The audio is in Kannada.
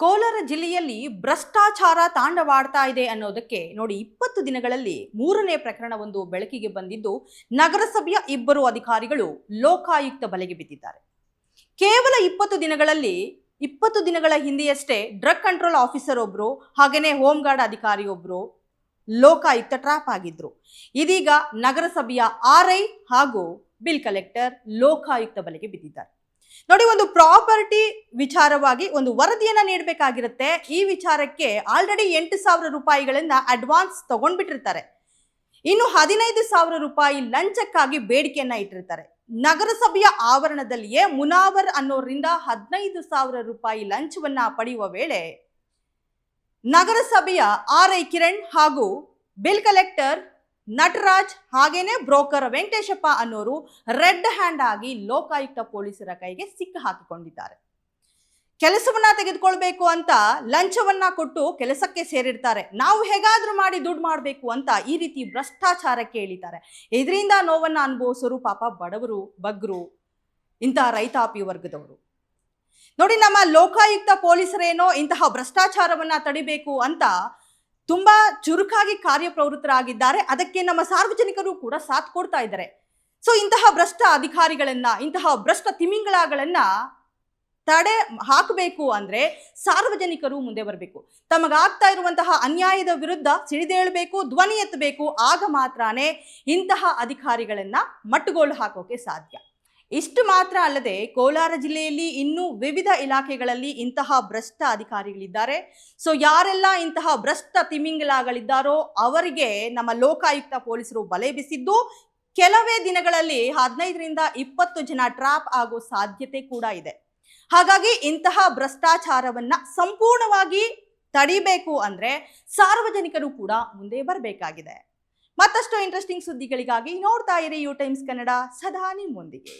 ಕೋಲಾರ ಜಿಲ್ಲೆಯಲ್ಲಿ ಭ್ರಷ್ಟಾಚಾರ ತಾಂಡವಾಡ್ತಾ ಇದೆ ಅನ್ನೋದಕ್ಕೆ ನೋಡಿ 20 ದಿನಗಳಲ್ಲಿ ಮೂರನೇ ಪ್ರಕರಣವೊಂದು ಬೆಳಕಿಗೆ ಬಂದಿದ್ದು ನಗರಸಭೆಯ ಇಬ್ಬರು ಅಧಿಕಾರಿಗಳು ಲೋಕಾಯುಕ್ತ ಬಲೆಗೆ ಬಿದ್ದಿದ್ದಾರೆ. ಕೇವಲ 20 ದಿನಗಳ ಹಿಂದೆಯಷ್ಟೇ ಡ್ರಗ್ ಕಂಟ್ರೋಲ್ ಆಫೀಸರ್ ಒಬ್ರು ಹಾಗೇನೆ ಹೋಮ್ ಗಾರ್ಡ್ ಅಧಿಕಾರಿ ಒಬ್ರು ಲೋಕಾಯುಕ್ತ ಟ್ರ್ಯಾಪ್ ಆಗಿದ್ರು. ಇದೀಗ ನಗರಸಭೆಯ ಆರ್ಐ ಹಾಗೂ ಬಿಲ್ ಕಲೆಕ್ಟರ್ ಲೋಕಾಯುಕ್ತ ಬಲೆಗೆ ಬಿದ್ದಿದ್ದಾರೆ. ನೋಡಿ, ಒಂದು ಪ್ರಾಪರ್ಟಿ ವಿಚಾರವಾಗಿ ಒಂದು ವರದಿಯನ್ನ ನೀಡಬೇಕಾಗಿರುತ್ತೆ. ಈ ವಿಚಾರಕ್ಕೆ ಆಲ್ರೆಡಿ 8,000 ರೂಪಾಯಿಗಳನ್ನ ಅಡ್ವಾನ್ಸ್ ತಗೊಂಡ್ಬಿಟ್ಟಿರ್ತಾರೆ. ಇನ್ನು 15,000 ರೂಪಾಯಿ ಲಂಚಕ್ಕಾಗಿ ಬೇಡಿಕೆಯನ್ನ ಇಟ್ಟಿರ್ತಾರೆ. ನಗರಸಭೆಯ ಆವರಣದಲ್ಲಿಯೇ ಮುನಾವರ್ ಅನ್ನೋರಿಂದ 15,000 ರೂಪಾಯಿ ಲಂಚವನ್ನ ಪಡೆಯುವ ವೇಳೆ ನಗರಸಭೆಯ ಆರ್ಐ ಕಿರಣ್ ಹಾಗೂ ಬಿಲ್ ಕಲೆಕ್ಟರ್ ನಟರಾಜ್ ಹಾಗೇನೆ ಬ್ರೋಕರ್ ವೆಂಕಟೇಶಪ್ಪ ಅನ್ನೋರು ರೆಡ್ ಹ್ಯಾಂಡ್ ಆಗಿ ಲೋಕಾಯುಕ್ತ ಪೊಲೀಸರ ಕೈಗೆ ಸಿಕ್ಕ ಹಾಕಿಕೊಂಡಿದ್ದಾರೆ. ಕೆಲಸವನ್ನ ತೆಗೆದುಕೊಳ್ಬೇಕು ಅಂತ ಲಂಚವನ್ನ ಕೊಟ್ಟು ಕೆಲಸಕ್ಕೆ ಸೇರಿರ್ತಾರೆ. ನಾವು ಹೇಗಾದ್ರೂ ಮಾಡಿ ದುಡ್ಡು ಮಾಡಬೇಕು ಅಂತ ಈ ರೀತಿ ಭ್ರಷ್ಟಾಚಾರಕ್ಕೆ ಇಳಿತಾರೆ. ಇದರಿಂದ ನೋವನ್ನ ಅನುಭವಿಸೋರು ಪಾಪ ಬಡವರು, ಬಗ್ರು, ಇಂತಹ ರೈತಾಪಿ ವರ್ಗದವರು. ನೋಡಿ, ನಮ್ಮ ಲೋಕಾಯುಕ್ತ ಪೊಲೀಸರೇನೋ ಇಂತಹ ಭ್ರಷ್ಟಾಚಾರವನ್ನ ತಡಿಬೇಕು ಅಂತ ತುಂಬಾ ಚುರುಕಾಗಿ ಕಾರ್ಯಪ್ರವೃತ್ತರಾಗಿದ್ದಾರೆ. ಅದಕ್ಕೆ ನಮ್ಮ ಸಾರ್ವಜನಿಕರು ಕೂಡ ಸಾಥ್ ಕೊಡ್ತಾ ಇದ್ದಾರೆ. ಸೊ ಇಂತಹ ಭ್ರಷ್ಟ ಅಧಿಕಾರಿಗಳನ್ನ, ಇಂತಹ ಭ್ರಷ್ಟ ತಿಮಿಂಗಳಗಳನ್ನ ತಡೆ ಹಾಕಬೇಕು ಅಂದ್ರೆ ಸಾರ್ವಜನಿಕರು ಮುಂದೆ ಬರಬೇಕು. ತಮಗಾಗ್ತಾ ಇರುವಂತಹ ಅನ್ಯಾಯದ ವಿರುದ್ಧ ಸಿಡಿದೇಳಬೇಕು, ಧ್ವನಿ ಎತ್ತಬೇಕು. ಆಗ ಮಾತ್ರನೇ ಇಂತಹ ಅಧಿಕಾರಿಗಳನ್ನ ಮಟ್ಟುಗೋಲು ಹಾಕೋಕೆ ಸಾಧ್ಯ. ಇಷ್ಟು ಮಾತ್ರ ಅಲ್ಲದೆ ಕೋಲಾರ ಜಿಲ್ಲೆಯಲ್ಲಿ ಇನ್ನೂ ವಿವಿಧ ಇಲಾಖೆಗಳಲ್ಲಿ ಇಂತಹ ಭ್ರಷ್ಟ ಅಧಿಕಾರಿಗಳಿದ್ದಾರೆ. ಸೊ ಯಾರೆಲ್ಲ ಇಂತಹ ಭ್ರಷ್ಟ ತಿಮಿಂಗಲಗಳಿದ್ದಾರೋ ಅವರಿಗೆ ನಮ್ಮ ಲೋಕಾಯುಕ್ತ ಪೊಲೀಸರು ಬಲೆ ಬೀಸಿದ್ದು ಕೆಲವೇ ದಿನಗಳಲ್ಲಿ 15ರಿಂದ 20 ಜನ ಟ್ರಾಪ್ ಆಗೋ ಸಾಧ್ಯತೆ ಕೂಡ ಇದೆ. ಹಾಗಾಗಿ ಇಂತಹ ಭ್ರಷ್ಟಾಚಾರವನ್ನ ಸಂಪೂರ್ಣವಾಗಿ ತಡಿಬೇಕು ಅಂದ್ರೆ ಸಾರ್ವಜನಿಕರು ಕೂಡ ಮುಂದೆ ಬರಬೇಕಾಗಿದೆ. ಮತ್ತಷ್ಟು ಇಂಟ್ರೆಸ್ಟಿಂಗ್ ಸುದ್ದಿಗಳಿಗಾಗಿ ನೋಡ್ತಾ ಇರಿ ಯು ಟೈಮ್ಸ್ ಕನ್ನಡ, ಸದಾ ನಿಮ್ಮೊಂದಿಗೆ.